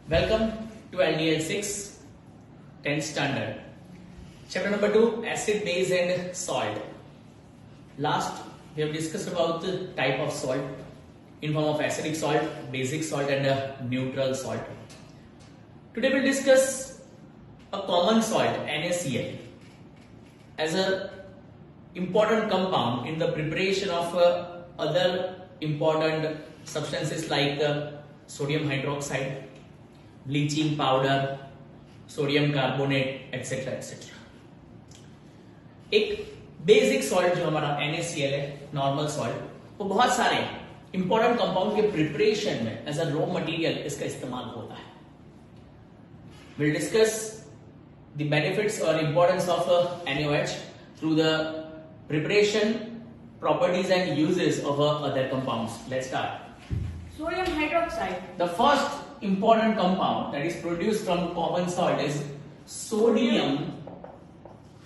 Welcome to LDL 6, 10th standard. Chapter number 2, acid, base and salt. Last, we have discussed about the type of salt in form of acidic salt, basic salt and neutral salt. Today we will discuss a common salt, NaCl, as a important compound in the preparation of other important substances like sodium hydroxide, bleaching powder, sodium carbonate etcetera etcetera. एक basic salt जो हमारा NaCl है, normal salt, वो बहुत सारे important compound के preparation में as a raw material इसका इस्तेमाल होता है. विल डिस्कस द बेनिफिट्स और importance of NaOH through the preparation, properties and uses of other compounds. Let's start. Sodium hydroxide. The first important compound that is produced from common salt is sodium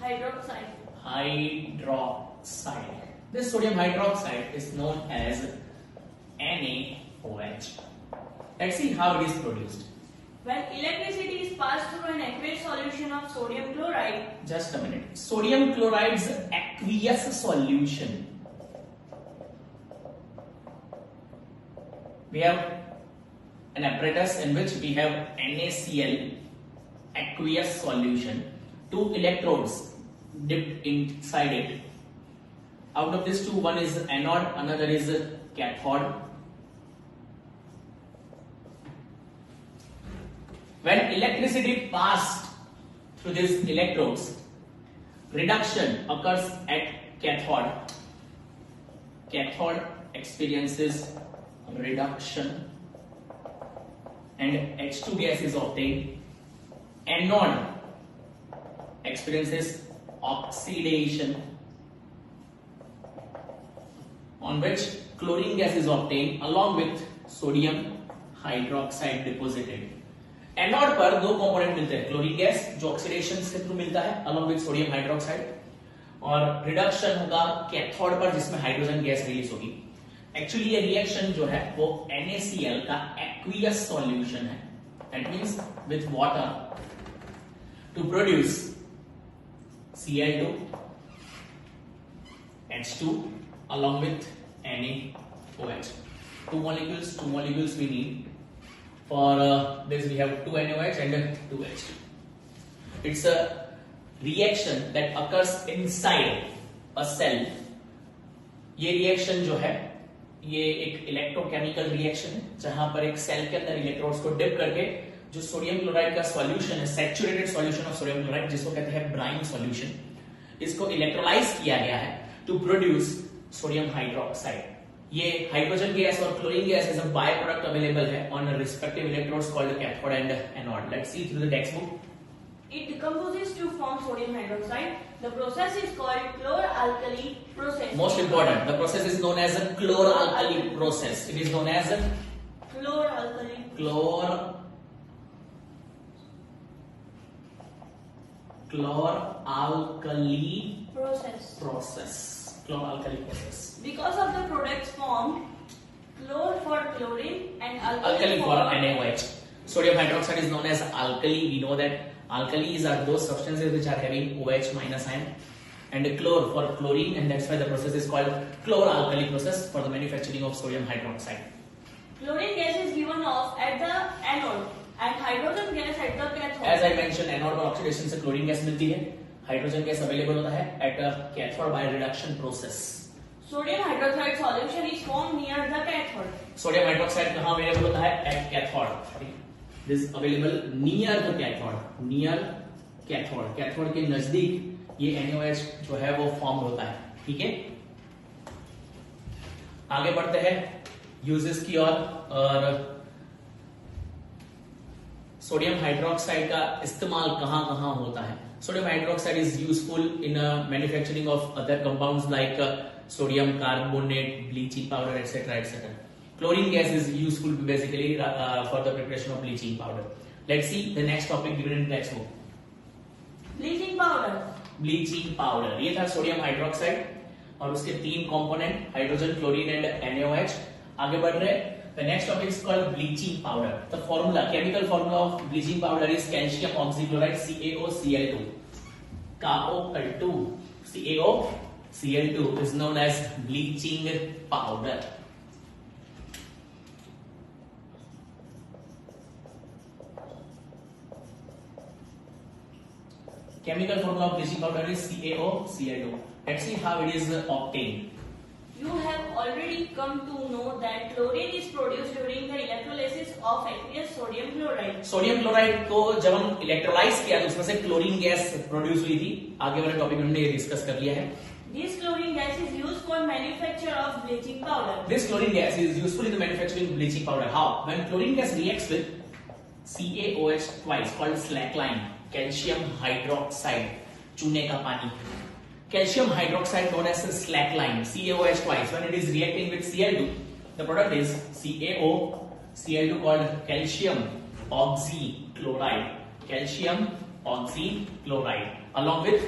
Hydroxide. hydroxide. This sodium hydroxide is known as NaOH. Let's see how it is produced. When electricity is passed through an aqueous solution of sodium chloride. Just a minute. Sodium chloride's aqueous solution. We have an apparatus in which we have NaCl aqueous solution, two electrodes dipped inside it. Out of these two, one is anode, another is cathode. When electricity passed through these electrodes, reduction occurs at cathode. Cathode experiences reduction and H2 gas is obtained. Anode experiences oxidation, on which chlorine gas is obtained along with sodium hydroxide deposited. Anode पर दो component मिलते हैं, chlorine gas जो oxidation के through मिलता है along with sodium hydroxide, और reduction होगा कैथोड पर जिसमें हाइड्रोजन गैस रिलीज होगी. एक्चुअली ये रिएक्शन जो है वो NaCl का एक्वियस सॉल्यूशन है. That means with water to produce Cl2, H2 along with NaOH. Two molecules we need. For this we have two NaOH and two H2. It's a reaction that occurs inside a cell. ये reaction जो है ये एक electrochemical reaction है जहां पर एक cell के अंदर इलेक्ट्रोड्स को डिप करके जो सोडियम क्लोराइड का सॉल्यूशन है, saturated solution of sodium chloride जिसको कहते हैं ब्राइन सॉल्यूशन, इसको इलेक्ट्रोलाइज किया गया है टू प्रोड्यूस सोडियम हाइड्रोक्साइड. ये हाइड्रोजन गैस और chlorine gas as a by product available है on respective electrodes called cathode and anode. Let's see through the textbook. It decomposes to form sodium hydroxide. The process is called chloralkali process. Most important, the process is known as a chloralkali process. It is known as a Chloralkali. chloralkali Process. Chloralkali process. Because of the products formed, chlor for chlorine and Alkali for NaOH. Sodium hydroxide is known as alkali. We know that alkalis are those substances which are having OH minus ion, and chlor for chlorine, and that's why the process is called chloralkali process for the manufacturing of sodium hydroxide. Chlorine gas is given off at the anode and hydrogen gas at the cathode. As I mentioned, anode पर oxidation से chlorine gas मिलती है, hydrogen gas available होता है at cathode by reduction process. Sodium hydroxide solution is formed near the cathode. Sodium hydroxide कहाँ available होता है? At cathode. This available near the cathode. Near cathode, cathode के नजदीक ये NaOH जो है वो फॉर्म होता है. ठीक है, आगे बढ़ते हैं यूजेस की ओर. और सोडियम हाइड्रोक्साइड का इस्तेमाल कहां कहां होता है? Sodium hydroxide is useful in manufacturing of other compounds like sodium carbonate, bleaching powder etcetera etcetera. Chlorine gas is useful basically for the preparation of bleaching powder. Let's see the next topic given in textbook. Bleaching powder. Bleaching powder. ये था sodium hydroxide और उसके तीन component hydrogen, chlorine and NaOH. आगे बढ़ रहे The next topic is called bleaching powder. The formula, chemical formula of bleaching powder is calcium oxychloride CaOCl2. CaO2 CaOCl2 is known as bleaching powder. Chemical formula of bleaching powder is CaOCl2. Let's see how it is obtained. You have already come to know that chlorine is produced during the electrolysis of aqueous sodium chloride. Sodium chloride को जब हम electrolysed किया तो उसमें से chlorine gas produce हुई थी. आगे वाले टॉपिक में हमने ये डिस्कस कर लिया है. This chlorine gas is used for manufacture of bleaching powder. This chlorine gas is useful in the manufacturing of bleaching powder. How? When chlorine gas reacts with CaOH twice called slackline, calcium hydroxide, चूने का पानी. Calcium hydroxide known as slackline, CaOH twice. When it is reacting with Cl2, the product is CaOCl2 called calcium oxychloride. Calcium oxychloride along with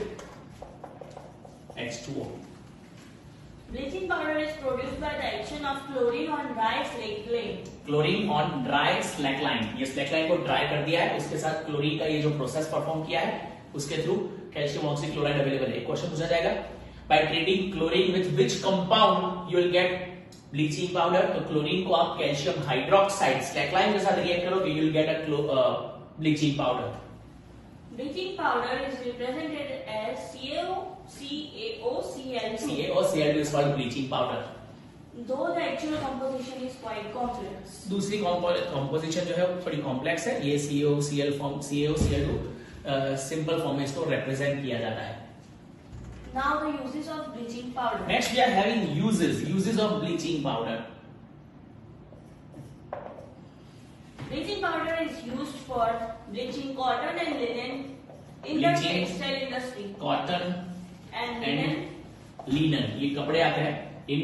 H2O. Bleaching powder is produced by the action of chlorine on dry slackline. Chlorine on dry slaked lime. ये slaked lime को dry कर दिया है, उसके साथ chlorine का ये जो प्रोसेस परफॉर्म किया है उसके थ्रू कैल्शियम ऑक्सीक्लोराइड अवेलेबल है. एक क्वेश्चन पूछा जाएगा, by treating chlorine with which compound you will get bleaching powder. तो क्लोरीन को आप कैल्शियम हाइड्रोक्साइड स्लैकलाइन के साथ रिएक्ट करो तो you will get a bleaching powder. Bleaching powder is represented as CaOCl2. CaOCl2 is called bleaching powder. Though the actual composition is quite complex. दूसरी composition जो है वो थोड़ी कॉम्प्लेक्स है. ये CaOCl2 सिंपल फॉर्म में इसको रिप्रेजेंट किया जाता है. Now the uses of bleaching powder. Next we are having uses of bleaching powder. Bleaching powder is used for bleaching cotton and linen in the Bleaching textile industry. Cotton And and linen linen, ये कपड़े आते हैं in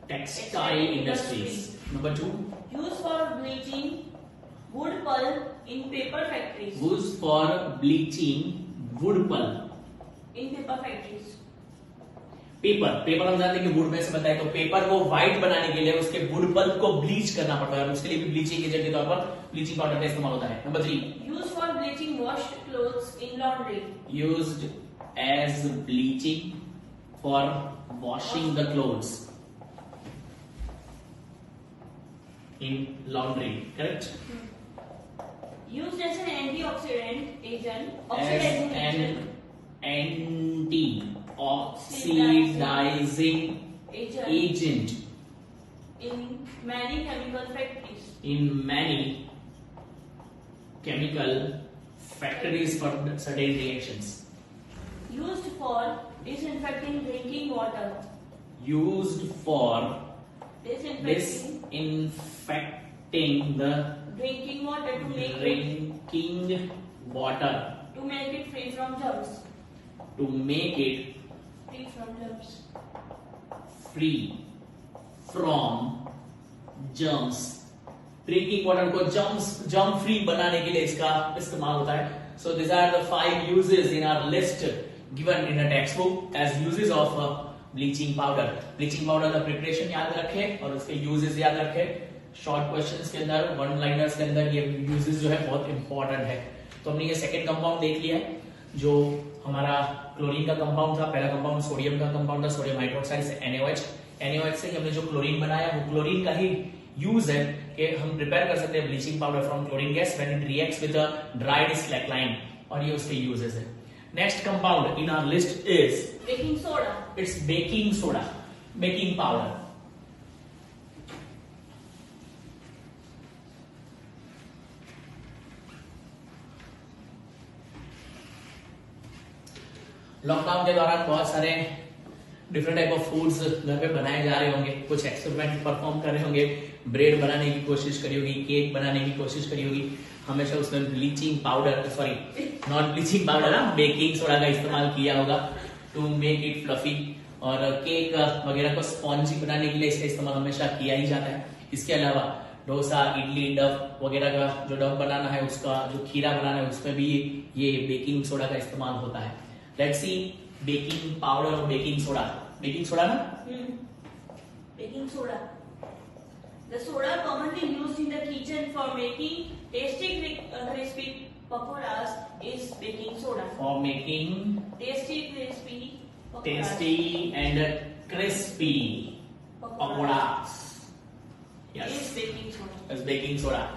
textile industries. Number 2, used for bleaching wood pulp in paper factories. Use for bleaching wood pulp. In paper factories. Paper हम जानते हैं कि would में से बनता है, तो पेपर को व्हाइट बनाने के लिए उसके वुड पल्प को ब्लीच करना पड़ता है और उसके लिए भी ब्लीचिंग एजेंट के तौर पर ब्लीचिंग पाउडर का इस्तेमाल होता है. Number 3, Used for bleaching washed clothes in laundry. used as bleaching for washing the clothes in laundry. Correct? Used as an antioxidant agent. As Oxidizing an agent. anti-oxidizing agent In many chemical factories. in many chemical factories for certain reactions. Used for disinfecting drinking water. Used for Disinfecting disinfecting the drinking water to make it, drinking water to make it free from germs. to make it Free from germs. free from germs. Drinking water को germ free बनाने के लिए इसका इस्तेमाल होता है. So this are the 5 uses in our list given in a textbook as uses of bleaching powder. Bleaching powder का preparation याद रखें और उसके यूजेस याद रखें. शॉर्ट क्वेश्चंस के अंदर, वन लाइनर्स के अंदर ये यूजेस जो है बहुत इंपॉर्टेंट है. तो हमने ये सेकंड कंपाउंड देख लिया है जो हमारा क्लोरीन का कंपाउंड था. पहला कंपाउंड सोडियम का कंपाउंड था, सोडियम हाइड्रोक्साइड से NaOH से हमने जो क्लोरीन बनाया वो क्लोरीन का ही यूज है कि हम प्रिपेयर कर सकते हैं bleaching powder from chlorine gas when it reacts with a dried slaked lime, और ये उसके यूजेस है. Next compound in our list is Baking soda. It's baking soda, baking powder. Lockdown के दौरान बहुत सारे डिफरेंट टाइप ऑफ फूड्स घर पे बनाए जा रहे होंगे, कुछ एक्सपेरिमेंट परफॉर्म कर रहे होंगे, ब्रेड बनाने की कोशिश करी होगी, केक बनाने की कोशिश करी होगी. हमेशा उसमें bleaching powder, sorry not bleaching powder ना, बेकिंग सोडा का इस्तेमाल किया होगा टू मेक इट फ्लफी. और केक वगैरह को स्पॉन्जी बनाने के लिए इसका इस्तेमाल हमेशा किया ही जाता है. इसके अलावा डोसा, इडली, डफ वगैरह का जो डफ बनाना है, उसका जो खीरा बनाना है, उसमें भी ये बेकिंग सोडा का इस्तेमाल होता है. लेट्स सी बेकिंग पाउडर और बेकिंग सोडा. बेकिंग सोडा ना, Baking soda. The soda commonly used in the kitchen for making tasty crispy pakoras is baking soda. For making Tasty crispy pakoras. tasty and crispy pakoras. Yes, Is baking soda. is baking soda.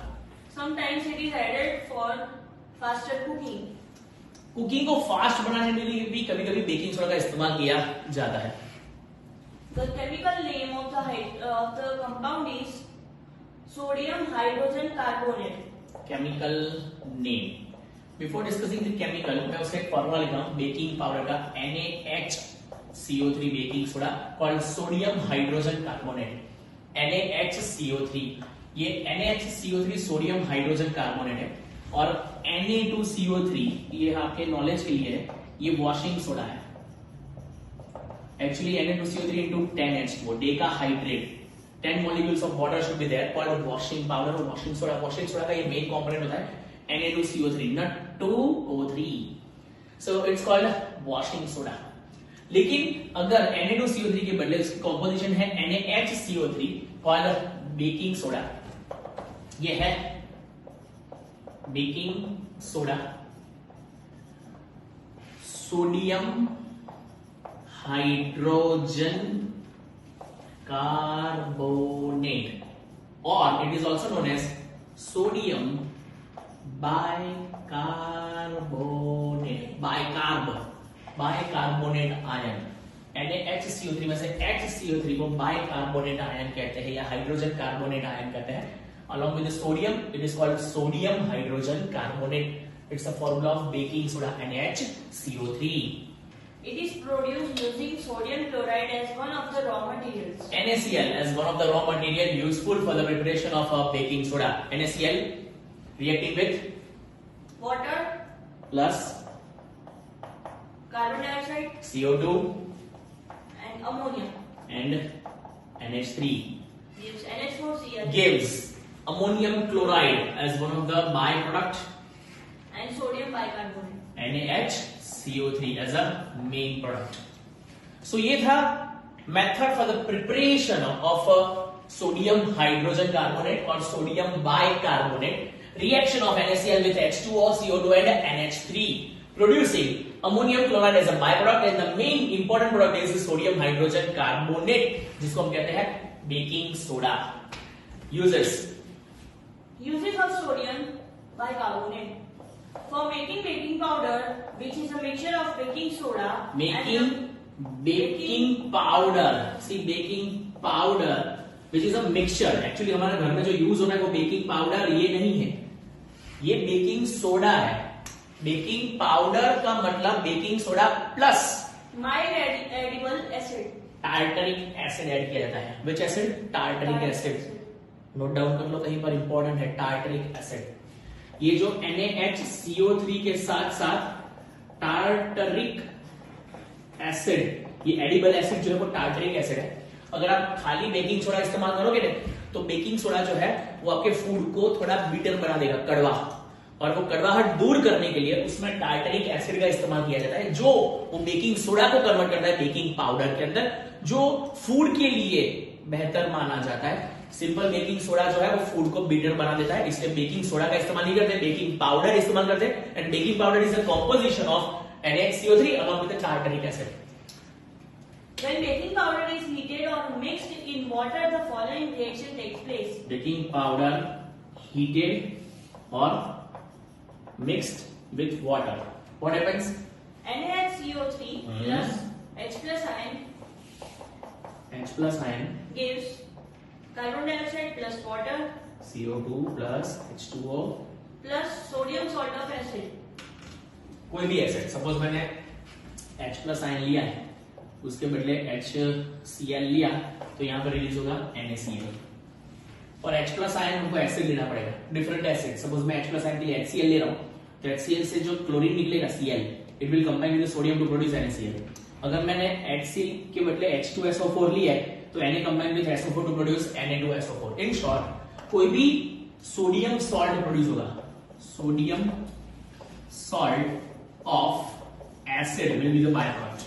Sometimes it is added for faster cooking. Cooking को fast बनाने के लिए भी कभी कभी baking soda का इस्तेमाल किया जाता है. The chemical name of the compound is sodium hydrogen carbonate. Chemical name. Before discussing the chemical मैं उसका एक फॉर्मूला लिख रहा हूं बेकिंग पाउडर का NaHCO3 baking soda called sodium hydrogen carbonate. NaHCO3 ये NaHCO3 सोडियम हाइड्रोजन कार्बोनेट है और Na2CO3 ये आपके नॉलेज के लिए है, ये वॉशिंग सोडा है. Actually Na2CO3 into 10H2O decahydrate 10 molecules of water should be there called washing powder or washing soda. Washing soda का ये main component होता है Na2CO3 not 2O3. So it's called washing soda. लेकिन अगर Na2CO3 के बदले उसकी composition है NaHCO3 called baking soda. ये है baking soda. Sodium hydrogen carbonate or it is also known as sodium bicarbonate ion. NaHCO3 में से HCO3 को बाइकार्बोनेट आयन कहते हैं या हाइड्रोजन कार्बोनेट आयन कहते हैं. Along with the sodium, it is called sodium hydrogen carbonate. It's a formula of baking soda NaHCO3. It is produced using sodium chloride as one of the raw materials. NaCl as one of the raw material useful for the preparation of a baking soda. NaCl reacting with Water, plus carbon dioxide, CO2 and ammonia and NH3 gives NH4Cl gives ammonium chloride as one of the byproduct and sodium bicarbonate. NaHCO3 as a main product. So ये था method for the preparation of sodium hydrogen carbonate or sodium bicarbonate reaction of NaCl with H2O, CO2 and NH3 producing ammonium chloride as a byproduct and the main important product is sodium hydrogen carbonate जिसको हम कहते हैं baking soda. Uses of sodium bicarbonate. For making baking powder, which is a mixture of baking soda Making baking powder. See baking powder which is a mixture. Actually हमारे घर में जो use होना है वो बेकिंग पाउडर ये नहीं है, ये बेकिंग सोडा है. बेकिंग पाउडर का मतलब baking soda plus mild edible acid. Tartaric acid add किया जाता है. विच acid? Tartaric acid. Note down कर लो कहीं पर इंपॉर्टेंट है टार्टरिक एसिड. ये जो NaHCO3 के साथ साथ टार्टरिक एसिड, ये एडिबल एसिड जो है वो टार्टरिक एसिड है. अगर आप खाली बेकिंग सोडा इस्तेमाल करोगे ना तो बेकिंग सोडा जो है वो आपके फूड को थोड़ा बिटर बना देगा, कड़वा, और वो कड़वाहट दूर करने के लिए उसमें टार्टरिक एसिड का इस्तेमाल किया जाता है जो वो बेकिंग सोडा को कन्वर्ट करता है बेकिंग पाउडर के अंदर, जो फूड के लिए बेहतर माना जाता है. सिंपल बेकिंग सोडा जो है वो फूड को बिटर बना देता है, इसलिए बेकिंग सोडा का इस्तेमाल नहीं करते, बेकिंग पाउडर इस्तेमाल करते हैं. And baking powder is the composition of NaCO3 along with the tartaric acid. When baking powder is heated or mixed in water, the following reaction takes place. Baking powder heated or mixed with water. What happens? NaHCO3 plus H plus ion H plus ion gives carbon dioxide plus water CO2 plus H2O plus sodium salt of acid. कोई भी acid, suppose मैंने H plus ion लिया है, उसके बदले HCl लिया तो यहाँ पर रिलीज होगा NaCl. और H प्लस आयन हमको एसिड लेना पड़ेगा, डिफरेंट एसिड. सपोज मैं H प्लस आयन के लिए HCl ले रहा हूँ तो HCl से जो क्लोरीन निकलेगा Cl, it will combine with sodium to produce NaCl. अगर मैंने HCl के बदले H2SO4 लिया है तो Na combine with SO4 to produce Na2SO4. In short कोई भी सोडियम सॉल्ट प्रोड्यूस होगा, sodium salt of acid will be the byproduct.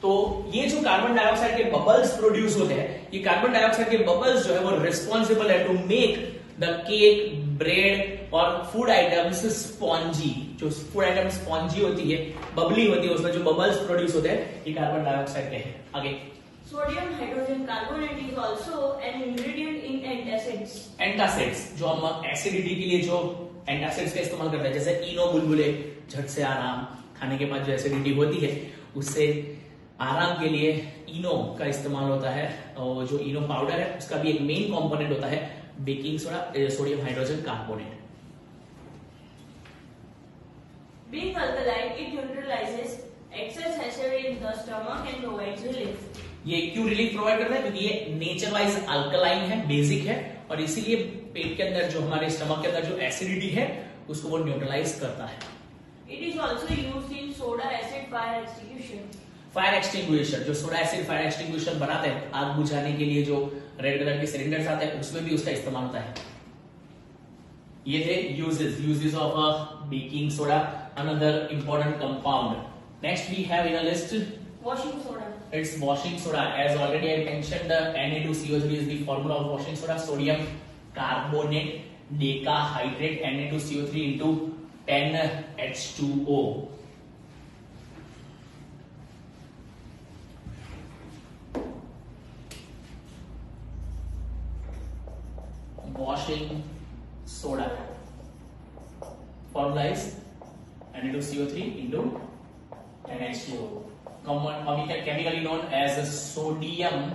तो ये जो कार्बन डाइऑक्साइड के बबल्स प्रोड्यूस होते हैं, ये कार्बन डाइऑक्साइड के बबल्स जो है वो रिस्पॉन्सिबल है to make the cake, bread और फूड आइटम्स स्पॉन्जी। जो फूड आइटम्स स्पॉन्जी होती है, बबली होती है, उसमें जो बबल्स प्रोड्यूस होते हैं ये कार्बन डाइऑक्साइड के हैं। आगे Sodium hydrogen carbonate is also an ingredient in antacids. Antacids, जो हम एसिडिटी के लिए जो एंटासिड्स का इस्तेमाल करते हैं, जैसे इनो बुलबुले, झट से आराम, खाने के बाद जो एसिडिटी होती है उससे आराम के लिए इनो का इस्तेमाल होता है। और जो इनो पाउडर है उसका भी एक मेन कंपोनेंट होता है baking soda, sodium hydrogen carbonate. Being alkaline, it neutralizes excess acid in the stomach and provides relief. ये क्यों रिलीफ प्रोवाइड करता है? क्योंकि ये नेचर वाइज अल्कलाइन है, बेसिक है, और इसीलिए पेट के अंदर जो हमारे स्टमक के अंदर जो एसिडिटी है उसको वो न्यूट्रलाइज करता है। It is also used in soda acid fire extinguisher. Fire extinguisher, जो सोडा एसिड फायर एक्सटिंग्विशर बनाते हैं, आग बुझाने के लिए जो रेड कलर के सिलेंडर्स आते हैं उसमें भी उसका इस्तेमाल होता है। ये थे uses of a baking soda, another important compound. Next we have in a list Washing soda. It's washing soda. As already I mentioned, Na2CO3 is the formula of washing soda. Sodium carbonate, decahydrate Na2CO3 into 10H2O. Washing soda. Formula is Na2CO3 into 10H2O. Chemically known as sodium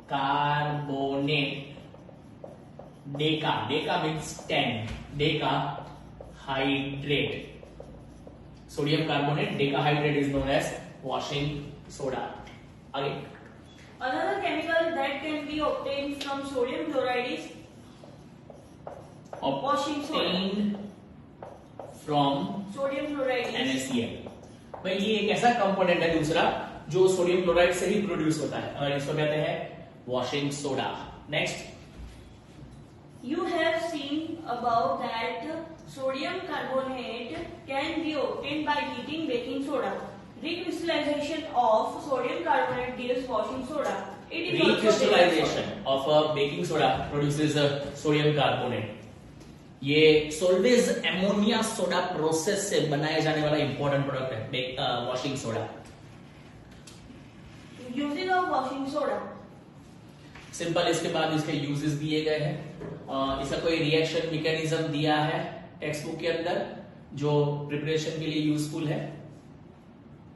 carbonate. Deca means 10. Decahydrate. Sodium carbonate, decahydrate is known as washing soda. Again, Another chemical that can be obtained from sodium chloride is washing soda. obtained from Sodium chloride is NaCl. भाई ये एक ऐसा component है दूसरा जो sodium chloride से ही produce होता है और इसको कहते हैं washing soda. Next, You have seen above that sodium carbonate can be obtained by heating baking soda. Recrystallization of sodium carbonate gives washing soda. It is also recrystallization of a baking soda produces a sodium carbonate. ये सोल्वेज ammonia soda process से बनाया जाने वाला important product है washing soda. Uses of washing soda. Simple, इसके बाद इसके uses दिए गए हैं। इसका कोई रिएक्शन मैकेनिज्म दिया है टेक्स्ट बुक के अंदर जो प्रिपरेशन के लिए यूजफुल है?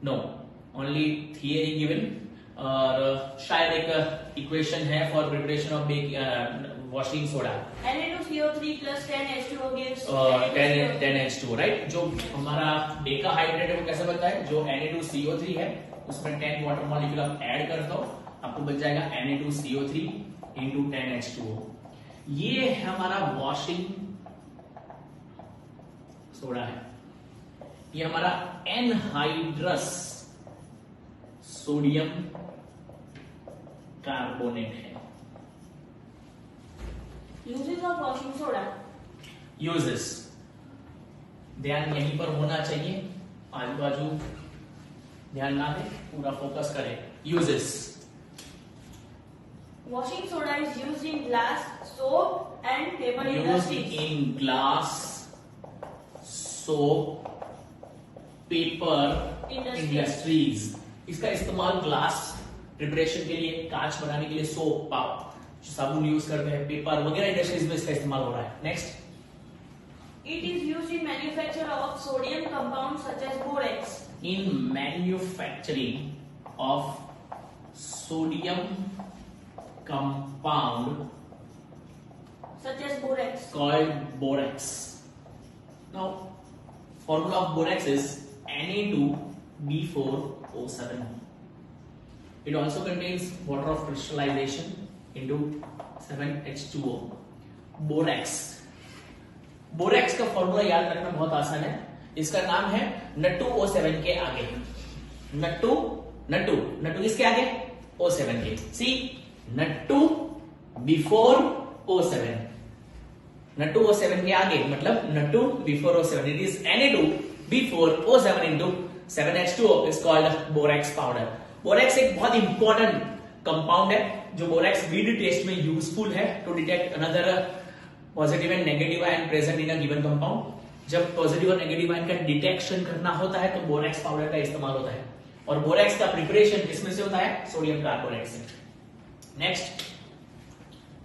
नो, ओनली थियरी गिवन, और शायद एक इक्वेशन है for preparation of washing soda. Na2CO3 plus 10H2O gives 10H2O, right. जो हमारा डेकाहाइड्रेट है वो कैसे बनता है? जो Na2CO3 है उसमें 10 वाटर मॉलिक्यूल आप ऐड कर दो, आपको बच जाएगा Na2CO3 into 10H2O। ये हमारा वॉशिंग सोडा है। ये हमारा एनहाइड्रस सोडियम कार्बोनेट है। Uses of washing soda. Uses, ध्यान यहीं पर होना चाहिए, आजू बाजू ध्यान ना दे, पूरा फोकस करें। Uses, Washing soda is used in glass, soap and paper used industries. in glass, soap, paper industries. इसका इस्तेमाल ग्लास प्रिपरेशन के लिए, कांच बनाने के लिए, सोप जो साबुन यूज करते हैं, पेपर वगैरह इंडस्ट्रीज में इसका इस्तेमाल हो रहा है। Next, It is used in manufacture of sodium compounds such as borax. in manufacturing of sodium compound Such as borax. called borax. Now, formula of borax is Na2B4O7. It also contains water of crystallization into 7H2O. Borax, borax का formula याद रखना बहुत आसान है। इसका नाम है N2O7 के आगे। नट्टू किसके आगे? O7 के। सी, N2 बिफोर O7, N2O7 के आगे मतलब N2 बिफोर O7। इट इज Na2 before O7 into 7H2O is called borax powder. Borax एक बहुत इंपॉर्टेंट कंपाउंड है जो बोरेक्स वीड टेस्ट में यूजफुल है to detect another positive and negative ion present in a given compound. जब positive और नेगेटिव आयन का detection करना होता है तो बोरेक्स पाउडर का इस्तेमाल होता है, और बोरेक्स का प्रिपरेशन किसमें से होता है? सोडियम कार्बोनेट से। Next,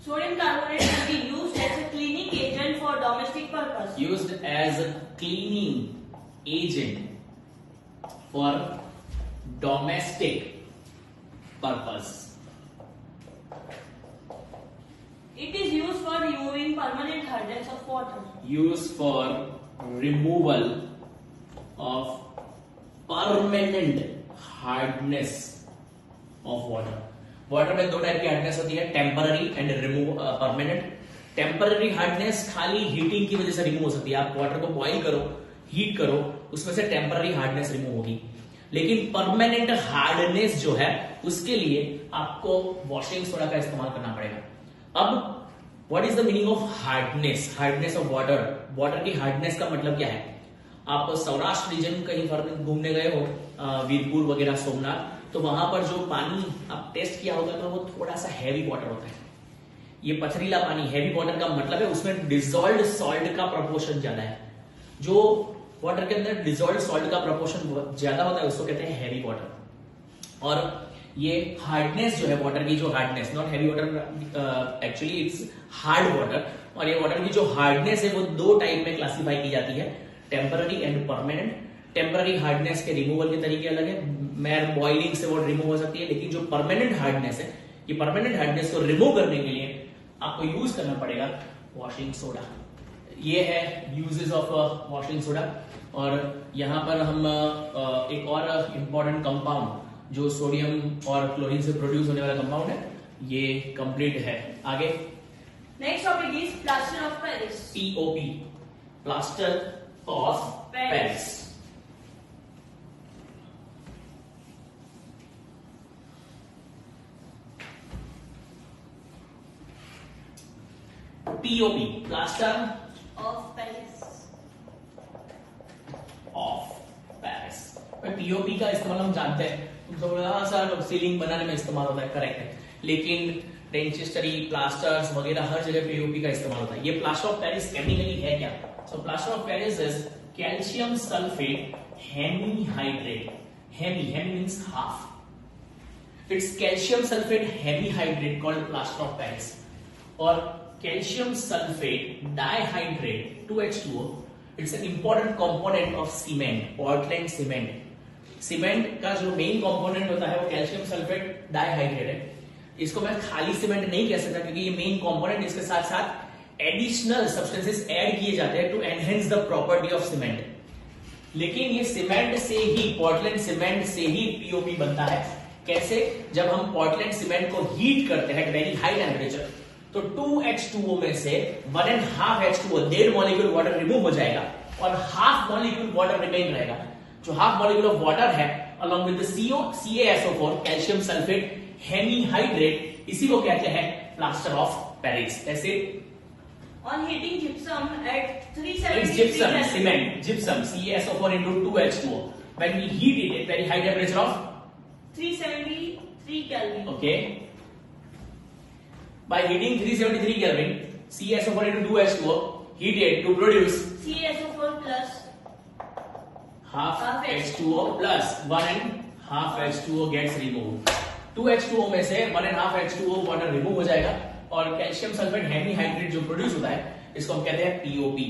Sodium carbonate can be used as a cleaning agent for domestic purpose. used as a cleaning agent for domestic purpose. It is used for removing permanent hardness of water. Used for removal of permanent hardness of water. Water में दो type की hardness होती है, temporary and remove permanent. Temporary hardness खाली heating की वजह से remove हो सकती है। आप वाटर को बॉइल करो, हीट करो, उसमें से टेम्पररी हार्डनेस रिमूव होगी। लेकिन परमानेंट हार्डनेस जो है उसके लिए आपको वॉशिंग सोडा का इस्तेमाल करना पड़ेगा। अब what is the meaning of hardness? Hardness of water, water की हार्डनेस का मतलब क्या है? आप सौराष्ट्र रीजन कहीं पर घूमने गए हो, वीरपुर वगैरह, सोमनाथ, तो वहां पर जो पानी आप टेस्ट किया होगा तो वो थोड़ा सा हैवी वाटर होता है। ये पथरीला पानी, हैवी वाटर का मतलब है उसमें डिजोल्व्ड सॉल्ट का प्रपोर्शन ज्यादा है। जो वाटर के अंदर डिजोल्व्ड सॉल्ट का प्रपोर्शन बहुत ज्यादा होता है उसको कहते हैं हैवी वाटर। और ये हार्डनेस जो है वाटर की, जो hardness, not heavy water, actually it's hard water, और ये वाटर की जो हार्डनेस है वो दो टाइप में क्लासिफाई की जाती है, temporary and permanent. Temporary hardness के रिमूवल के तरीके अलग है, मेयर बॉइलिंग से वो रिमूव हो सकती है, लेकिन जो परमानेंट हार्डनेस है, ये परमानेंट हार्डनेस को रिमूव करने के लिए आपको यूज करना पड़ेगा वॉशिंग सोडा। ये है यूजेस ऑफ वॉशिंग सोडा। और यहां पर हम एक और इंपॉर्टेंट कंपाउंड जो सोडियम और क्लोरीन से प्रोड्यूस होने वाला कंपाउंड है, ये कंप्लीट है। आगे Next topic is plaster of Paris. POP, plaster of Paris. POP, plaster Of Paris. Of Paris. POP का इस्तेमाल हम जानते हैं, थोड़ा सा सीलिंग बनाने में इस्तेमाल होता है, करेक्ट है, लेकिन डेंचिस्टरी, प्लास्टर्स वगैरह हर जगह पीओपी का इस्तेमाल होता है। ये प्लास्टर ऑफ पेरिस केमिकली है क्या? So plaster of Paris is calcium sulphate hemihydrate. Hemi means half. It's calcium sulphate hemihydrate called plaster of Paris. और calcium sulphate dihydrate 2H2O, it's an important component of cement, Portland cement. Cement का जो main component होता है वो calcium sulphate dihydrate है। इसको मैं खाली सीमेंट नहीं कह सकता क्योंकि ये मेन कंपोनेंट, इसके साथ साथ एडिशनल सब्सटेंसेस ऐड किए जाते हैं to enhance the property of cement. लेकिन ये सीमेंट से ही, पोर्टलैंड सीमेंट से ही पीओपी बनता है। कैसे? जब हम पोर्टलैंड सीमेंट को हीट करते हैं वेरी हाई टेम्परेचर, तो 2H2O में से 1.5 H2O, 1.5 मॉलिक्यूल वाटर रिमूव हो जाएगा और हाफ मॉलिक्यूल वाटर रिमेन रहेगा। जो हाफ मॉलिक्यूल ऑफ वाटर है along with the CaSO4, calcium sulphate hemihydrate, इसी को कहते हैं प्लास्टर ऑफ पेरिस। ऐसे On heating gypsum at it's 370 gypsum, Celsius. cement, gypsum, CaSO4 into 2H2O. When we heat it at very high temperature of 373 Kelvin. okay, by heating 373 Kelvin, CaSO4 into 2H2O heated to produce CaSO4 plus half H2O plus 1.5 H2O gets removed. 2H2O में से 1.5 H2O water remove हो जाएगा और calcium sulphate hemihydrate जो produce होता है इसको हम कहते हैं पीओपी।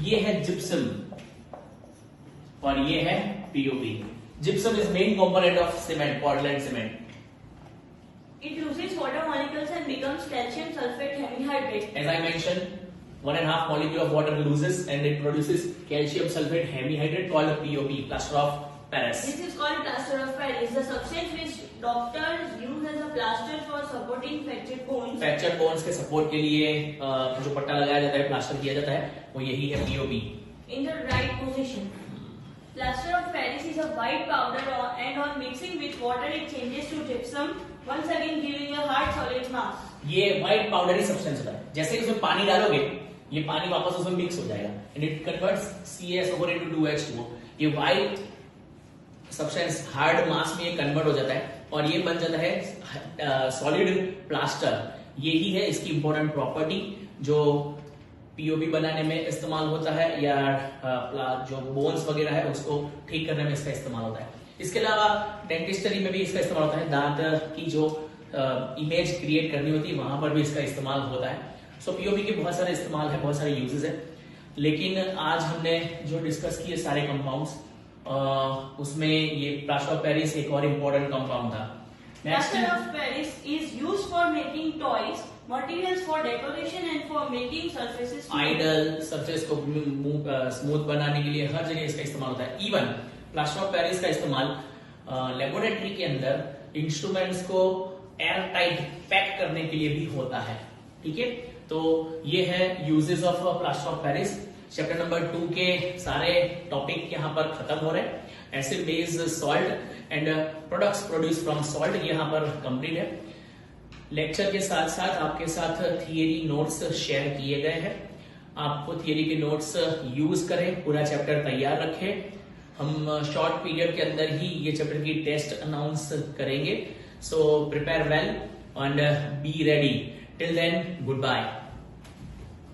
ये है जिप्सम और ये है POP. Gypsum is main component of cement, Portland cement. it loses water molecules and becomes calcium sulfate hemihydrate. As I mentioned, 1.5 molecule of water loses and it produces calcium sulfate hemihydrate called POP, plaster of Paris. This is called plaster of Paris. The substance which doctors use as a plaster for supporting fractured bones. Fracture bones के support के लिए जो पट्टा लगाया जाता है, plaster किया जाता है, वो यही है POP. In the right position. Plaster of Paris is a white powder and on mixing with water it changes to gypsum, once again giving a hard solid mass. ये व्हाइट पाउडरी सब्सटेंस होता है। जैसे ही उसमें पानी डालोगे ये पानी वापस उसमें मिक्स हो जाएगा and it converts CaSO4 into 2H2O। ये व्हाइट सब्सटेंस हार्ड मास में ये कन्वर्ट हो जाता है और ये बन जाता है सॉलिड प्लास्टर। यही है इसकी इंपॉर्टेंट प्रॉपर्टी जो पीओपी बनाने में इस्तेमाल होता है या जो बोन्स वगैरह है उसको ठीक करने में इसका इस्तेमाल होता है। इसके अलावा डेंटिस्टरी में भी इसका इस्तेमाल होता है, दांत की जो इमेज क्रिएट करनी होती है वहां पर भी इसका इस्तेमाल होता है। सो पीओपी के बहुत सारे इस्तेमाल है, बहुत सारे यूजेस है, लेकिन आज हमने जो डिस्कस किए सारे कंपाउंड्स उसमें ये प्लास्टर ऑफ पेरिस एक और इम्पोर्टेंट कंपाउंड था। Plaster of Paris is used for making toys, materials for decoration and for making surfaces smooth. Ideal surface को स्मूथ बनाने के लिए हर जगह इसका इस्तेमाल होता है। इवन प्लास्टर ऑफ पेरिस का इस्तेमाल लेबोरेटरी के अंदर इंस्ट्रूमेंट्स को एयर टाइट पैक करने के लिए भी होता है। ठीक है, तो ये है uses of plaster of Paris. Chapter number 2 के सारे टॉपिक यहाँ पर खत्म हो रहे हैं। Acid base salt and products produce from salt यहाँ पर कंप्लीट है। लेक्चर के साथ साथ आपके साथ थियरी नोट्स शेयर किए गए हैं। आपको थियरी के नोट्स यूज करें, पूरा चैप्टर तैयार रखें। हम शॉर्ट पीरियड के अंदर ही ये चैप्टर की टेस्ट अनाउंस करेंगे। So prepare well and be ready. Till then, good bye.